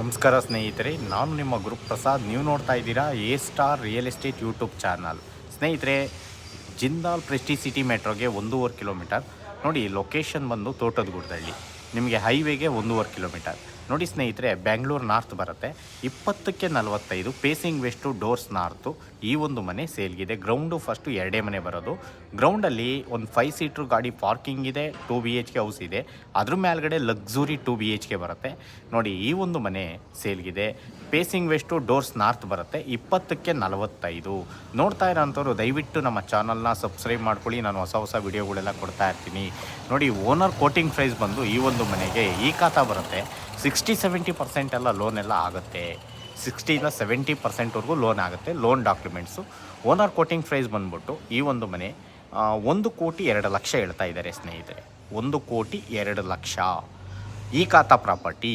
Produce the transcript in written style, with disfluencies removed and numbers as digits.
ನಮಸ್ಕಾರ ಸ್ನೇಹಿತರೆ, ನಾನು ನಿಮ್ಮ ಗುರುಪ್ರಸಾದ್. ನೀವು ನೋಡ್ತಾ ಇದ್ದೀರಾ A star real estate YouTube channel. ಸ್ನೇಹಿತರೆ, ಜಿಂದಾಲ್ ಪ್ರೆಸ್ಟಿ ಸಿಟಿ ಮೆಟ್ರೋಗೆ 1.5 ಕಿಲೋಮೀಟರ್ ನೋಡಿ. ಲೊಕೇಶನ್ ಬಂದು ತೋಟದಗುಡ್ದಳ್ಳಿ. ನಿಮಗೆ ಹೈವೇಗೆ 1.5 ಕಿಲೋಮೀಟರ್ ನೋಡಿ. ಸ್ನೇಹಿತರೆ, ಬ್ಯಾಂಗ್ಳೂರು ನಾರ್ತ್ ಬರುತ್ತೆ. 20ಕ್ಕೆ 45 ಪೇಸಿಂಗ್ ವೆಸ್ಟು, ಡೋರ್ಸ್ ನಾರ್ತು. ಈ ಒಂದು ಮನೆ ಸೇಲ್ಗಿದೆ. ಗ್ರೌಂಡು ಫಸ್ಟು 2 ಮನೆ ಬರೋದು. ಗ್ರೌಂಡಲ್ಲಿ ಒಂದು 5 ಸೀಟ್ರ್ ಗಾಡಿ ಪಾರ್ಕಿಂಗ್ ಇದೆ. 2 BHK ಹೌಸ್ ಇದೆ. ಅದ್ರ ಮೇಲ್ಗಡೆ ಲಕ್ಸುರಿ 2 BHK ಬರುತ್ತೆ ನೋಡಿ. ಈ ಒಂದು ಮನೆ ಸೇಲ್ಗಿದೆ. ಪೇಸಿಂಗ್ ವೆಸ್ಟು, ಡೋರ್ಸ್ ನಾರ್ತ್ ಬರುತ್ತೆ. 20ಕ್ಕೆ 45. ನೋಡ್ತಾ ಇರೋಂಥವ್ರು ದಯವಿಟ್ಟು ನಮ್ಮ ಚಾನಲ್ನ ಸಬ್ಸ್ಕ್ರೈಬ್ ಮಾಡ್ಕೊಳ್ಳಿ. ನಾನು ಹೊಸ ವಿಡಿಯೋಗಳೆಲ್ಲ ಕೊಡ್ತಾ ಇರ್ತೀನಿ ನೋಡಿ. ಓನರ್ ಕೋಟಿಂಗ್ ಪ್ರೈಸ್ ಬಂದು ಈ ಒಂದು ಮನೆಗೆ ಈ ಖಾತಾ ಬರುತ್ತೆ 60-70% ಎಲ್ಲ ಲೋನ್ ಎಲ್ಲ ಆಗುತ್ತೆ. 60-70% ಲೋನ್ ಆಗುತ್ತೆ. Loan documents. Owner quoting price ಬಂದ್ಬಿಟ್ಟು ಈ ಒಂದು ಮನೆ 1,02,00,000 ಹೇಳ್ತಾ ಇದ್ದಾರೆ ಸ್ನೇಹಿತರೆ. 1,02,00,000 ಈ ಖಾತಾ ಪ್ರಾಪರ್ಟಿ.